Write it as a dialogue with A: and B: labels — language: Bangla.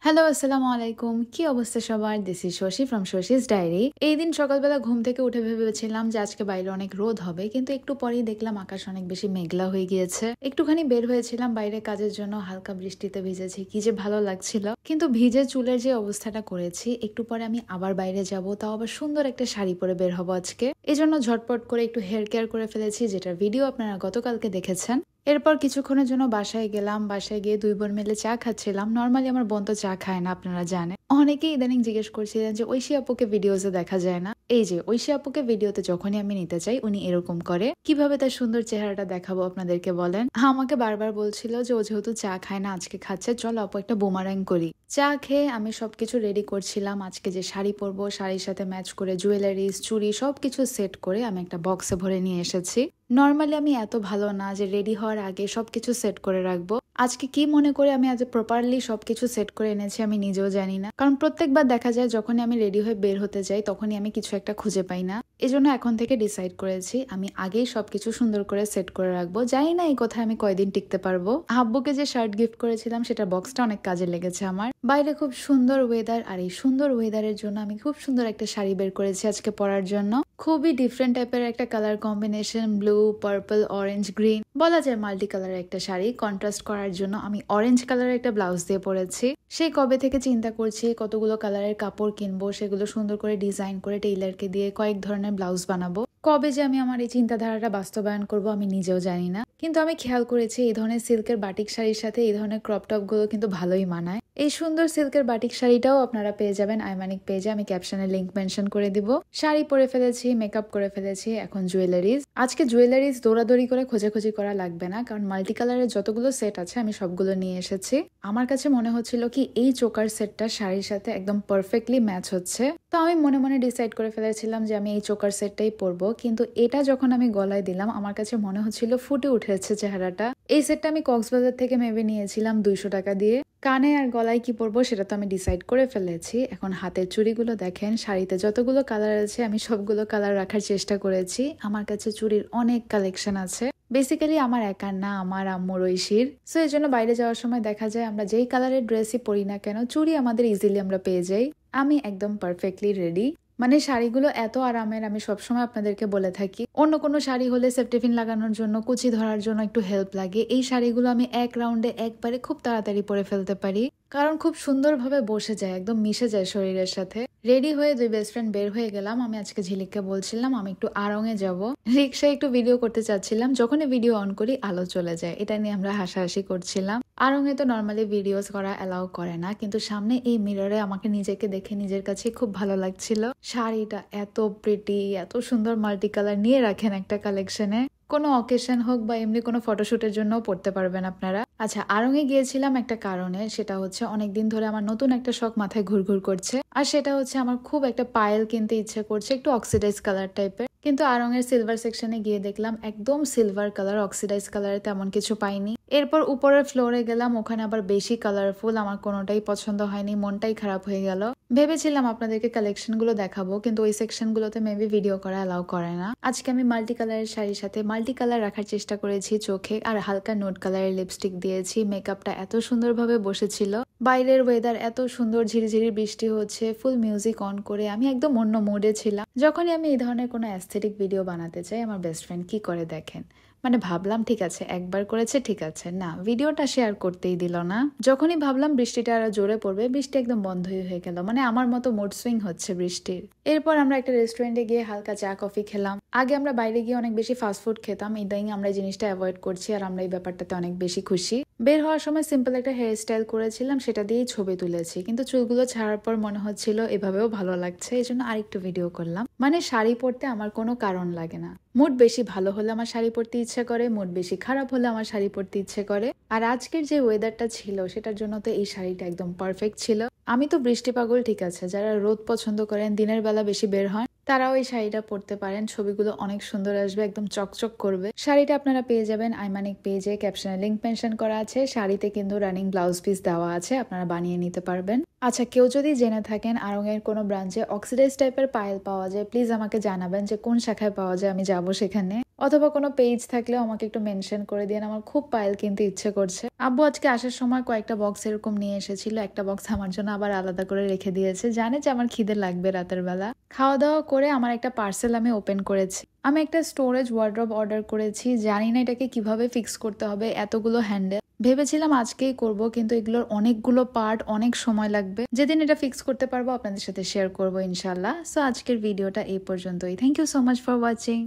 A: হ্যালো, আসসালামু আলাইকুম। কি অবস্থা সবার? This is Shashi from Shashi's diary. এই দিন সকালবেলা ঘুম থেকে উঠে ভেবেছিলাম যে আজকে বাইরে অনেক রোদ হবে, কিন্তু একটু পরেই দেখলাম আকাশ অনেক বেশি মেঘলা হয়ে গিয়েছে। একটুখানি বের হয়েছিলাম বাইরে কাজের জন্য, হালকা বৃষ্টিতে ভিজেছি, কি যে ভালো লাগছিল। কিন্তু ভিজে চুলের যে অবস্থাটা করেছি, একটু পরে আমি আবার বাইরে যাব, তাও আবার সুন্দর একটা শাড়ি পরে বের হবো আজকে। এই জন্য ঝটপট করে একটু হেয়ার কেয়ার করে ফেলেছি, যেটার ভিডিও আপনারা গতকালকে দেখেছেন। এরপর কিছুক্ষণের জন্য বাসায় গেলাম। বাসায় গিয়ে দুই বোন মিলে চা খাচ্ছিলাম। নর্মালি আমার বোন তো চা খায় না, আপনারা জানেন। অনেকেই ইদানিং জিজ্ঞেস করছিলেন যে ঐশী আপুকে ভিডিওতে দেখা যায় না। এই যে ঐশী আপুকে ভিডিওতে যখনই আমি নিতে চাই, উনি এরকম করে। কিভাবে তার সুন্দর চেহারাটা দেখাবো আপনাদেরকে বলেন? আমাকে বারবার বলছিল যে ও যেহেতু চা খায় না, আজকে খাচ্ছে, চলো আপু একটা বুমারাং করি। চা খেয়ে আমি সবকিছু রেডি করছিলাম। আজকে যে শাড়ি পরবো, শাড়ির সাথে ম্যাচ করে জুয়েলারিজ, চুড়ি সবকিছু সেট করে আমি একটা বক্সে ভরে নিয়ে এসেছি। নর্মালি আমি এত ভালো না যে রেডি হওয়ার আগে সবকিছু সেট করে রাখবো। আজকে কি মনে করে আমি আজ প্রপারলি সবকিছু সেট করে এনেছি আমি নিজেও জানি না, কারণ প্রত্যেকবার দেখা যায় যখনই আমি রেডি হয়ে বের হতে যাই তখনই আমি কিছু একটা খুঁজে পাই না। এজন্য এখন থেকে ডিসাইড করেছি আমি আগেই সবকিছু সুন্দর করে সেট করে রাখবো। জানি না এই কথায় আমি কয়দিন টিকতে পারবো। আব্বুকে যে শার্ট গিফট করেছিলাম সেটা বক্সটা অনেক কাজে লেগেছে আমার। বাইরে খুব সুন্দর ওয়েদার, আর এই সুন্দর ওয়েদারের জন্য আমি খুব সুন্দর একটা শাড়ি বের করেছি আজকে পরার জন্য। খুবই ডিফারেন্ট টাইপের একটা colour combination, blue, purple, orange, green, বলা যায় মাল্টি কালারের একটা শাড়ি। কন্ট্রাস্ট করার জন্য আমি অরেঞ্জ কালারের একটা ব্লাউজ দিয়ে পরেছি। সেই কবে থেকে চিন্তা করছি কতগুলো কালারের কাপড় কিনবো, সেগুলো সুন্দর করে ডিজাইন করে টেইলারকে দিয়ে কয়েক ধরনের ব্লাউজ বানাবো। কবে যে আমি আমার এই চিন্তাধারাটা বাস্তবায়ন করব আমি নিজেও জানি না, কিন্তু আমি খেয়াল করেছি এই ধরনের সিল্কের বাটিক শাড়ির সাথে এই ধরনের ক্রপ টপ গুলো কিন্তু ভালোই মানায়। এই সুন্দর সিল্কের বাটিক শাড়িটাও আপনারা পেয়ে যাবেন আইমানিক পেজে, আমি ক্যাপশনে লিংক মেনশন করে দিব। শাড়ি পরে ফেলেছি, মেকআপ করে ফেলেছি, এখন জুয়েলারিজ। আজকে জুয়েলারিজ দৌড়াদৌড়ি করে খোঁজাখুঁজি করা লাগবে না, কারণ মাল্টি কালারের যতগুলো সেট আছে আমি সবগুলো নিয়ে এসেছি। আমার কাছে মনে হচ্ছিল কি এই চোকার সেটটা শাড়ির সাথে একদম পারফেক্টলি ম্যাচ হচ্ছে, তো আমি মনে মনে ডিসাইড করে ফেলেছিলাম যে আমি এই চোকার সেটটাই পরবো। কিন্তু এটা যখন আমি গলায় দিলাম আমার কাছে মনে হচ্ছিল ফুটে উঠেছে চেহারাটা। এই সেটটা আমি কক্সবাজার থেকে মেবি নিয়েছিলাম 200 টাকা দিয়ে। কানে আর গলায় কি পরবো সেটা তো আমি ডিসাইড করে ফেলেছি। এখন হাতের চুড়িগুলো দেখেন, শাড়িতে যতগুলো কালার আছে আমি সবগুলো কালার রাখার চেষ্টা করেছি। আমার কাছে চুড়ির অনেক কালেকশন আছে, বেসিক্যালি আমার একার না, আমার আম্মুর ঐশীর। সো এই জন্য বাইরে যাওয়ার সময় দেখা যায় আমরা যেই কালারের ড্রেসই পরি না কেন, চুড়ি আমাদের ইজিলি আমরা পেয়ে যাই। আমি একদম পারফেক্টলি রেডি। মানে শাড়িগুলো এত আরামের, আমি সবসময় আপনাদেরকে বলে থাকি অন্য কোনো শাড়ি হলে সেফটিপিন লাগানোর জন্য, কুচি ধরার জন্য একটু হেল্প লাগে। এই শাড়িগুলো আমি এক রাউন্ডে একবারে খুব তাড়াতাড়ি পরে ফেলতে পারি, কারণ খুব সুন্দরভাবে বসে যায়, একদম মিশে যায় শরীরের সাথে। রেডি হয়ে দুই বেস্ট ফ্রেন্ড বের হয়ে গেলাম। আমি আজকে ঝিলিককে বলছিলাম আমি একটু আড়ংয়ে যাব। রিক্সায় একটু ভিডিও করতে চাচ্ছিলাম, যখনই ভিডিও অন করি আলো চলে যায়। এটা নিয়ে আমরা হাসাহাসি করছিলাম। আড়ংয়ে তো নর্মালি ভিডিওস করা অ্যালাউ করে না, কিন্তু সামনে এই মিররে আমাকে নিজেকে দেখে নিজের কাছে খুব ভালো লাগছিল। শাড়িটা এত প্রিটি, এত সুন্দর, মাল্টি কালার। নিয়ে রাখেন একটা কালেকশনে, কোনো অকেশন হোক বা এমনি কোনো ফটোশুটের জন্য পড়তে পারবেন আপনারা। আচ্ছা, আড়ংয়ে গিয়েছিলাম একটা কারণে, সেটা হচ্ছে অনেকদিন ধরে আমার নতুন একটা শখ মাথায় ঘুরঘুর করছে, আর সেটা হচ্ছে আমার খুব একটা পায়েল কিনতে ইচ্ছে করছে, একটু অক্সিডাইজ কালার টাইপের। কিন্তু আড়ংয়ের সিলভার সেকশনে গিয়ে দেখলাম একদম সিলভার কালার, অক্সিডাইজ কালারে তেমন কিছু পাইনি। এরপর উপরের ফ্লোরে গেলাম, ওখানে আবার বেশি কালারফুল, আমার কোনোটাই পছন্দ হয়নি, মনটাই খারাপ হয়ে গেল। ভেবেছিলাম আপনাদেরকে কালেকশন গুলো দেখাবো, কিন্তু ওই সেকশন গুলোতে মেবি ভিডিও করা অ্যালাউ করে না। আজকে আমি মাল্টি কালারের শাড়ির সাথে মাল্টি কালার রাখার চেষ্টা করেছি চোখে, আর হালকা নোট কালারের লিপস্টিক দিয়েছি। মেকআপটা এত সুন্দরভাবে বসেছিল। বাইরের ওয়েদার এত সুন্দর, ঝিরিঝিরি বৃষ্টি হচ্ছে, ফুল মিউজিক অন করে আমি একদম অন্য মুডে ছিলাম। যখনই আমি এই ধরনের কোনো অ্যাস্থেটিক ভিডিও বানাতে চাই, আমার বেস্ট ফ্রেন্ড কি করে দেখেন, মানে ভাবলাম ঠিক আছে একবার করেছে, ঠিক আছে, না ভিডিওটা শেয়ার করতেই দিল না। যখনই ভাবলাম বৃষ্টিটা আরো জোরে পড়বে, বৃষ্টি একদম বন্ধই হয়ে গেল। মানে আমার মতো মুড সুইং হচ্ছে বৃষ্টির। এরপর আমরা একটা রেস্টুরেন্টে গিয়ে হালকা চা কফি খেলাম। আগে আমরা বাইরে গিয়ে অনেক বেশি ফাস্টফুড খেতাম, ইদানিং আমরা এই জিনিসটা অ্যাভয়েড করছি, আর আমরা এই ব্যাপারটাতে অনেক বেশি খুশি। বের হওয়ার সময় সিম্পল একটা হেয়ার স্টাইল করেছিলাম, সেটা দিয়েই ছবি তুলেছি, কিন্তু চুলগুলো ছাড়ার পর মনে হচ্ছিল এভাবেও ভালো লাগছে, এই জন্য আরেকটু ভিডিও করলাম। মানে শাড়ি পরতে আমার কোনো কারণ লাগে না। মুড বেশি ভালো হলে আমার শাড়ি পরতে ইচ্ছে করে, মুড বেশি খারাপ হলে আমার শাড়ি পরতে ইচ্ছে করে। আর আজকের যে ওয়েদারটা ছিল সেটার জন্য তো এই শাড়িটা একদম পারফেক্ট ছিল। আমি তো বৃষ্টি পাগল, ঠিক আছে, যারা রোদ পছন্দ করেন, দিনের বেলা বেশি বের হয়, তারাও এই শাড়িটা পরতে পারেন। ছবিগুলো অনেক সুন্দর আসবে, একদম চকচক করবে। শাড়িটা আপনারা পেয়ে যাবেন আইমানিক পেজে, ক্যাপশনে লিংক মেনশন করা আছে। শাড়িতে কিন্তু রানিং ব্লাউজ পিস দেওয়া আছে, আপনারা বানিয়ে নিতে পারবেন। আচ্ছা, কেউ যদি জেনে থাকেন আড়ংয়ের কোনো ব্রাঞ্চে অক্সিডাইজ টাইপের পায়েল পাওয়া যায়, প্লিজ আমাকে জানাবেন যে কোন শাখায় পাওয়া যায়, আমি যাবো সেখানে। অথবা কোনো পেজ থাকলেও আমাকে একটু মেনশন করে দিন, আমার খুব পায়েল কিনতে ইচ্ছে করছে। আব্বু আজকে আসার সময় কয়েকটা বক্স এরকম নিয়ে এসেছিল, একটা বক্স আমার জন্য আবার আলাদা করে রেখে দিয়েছে, জানে যে আমার খিদে লাগবে রাতের বেলা। খাওয়া দাওয়া করে আমার একটা পার্সেল আমি ওপেন করেছি। আমি একটা স্টোরেজ ওয়ার্ড্রব অর্ডার করেছি, জানি না এটাকে কিভাবে ফিক্স করতে হবে, এতগুলো হ্যান্ডেল। ভেবেছিলাম আজকেই করব, কিন্তু এগুলোর অনেকগুলো পার্ট, অনেক সময় লাগবে। যেদিন এটা ফিক্স করতে পারবো আপনাদের সাথে শেয়ার করবো ইনশাল্লাহ। সো আজকের ভিডিওটা এই পর্যন্তই। Thank you so much for watching.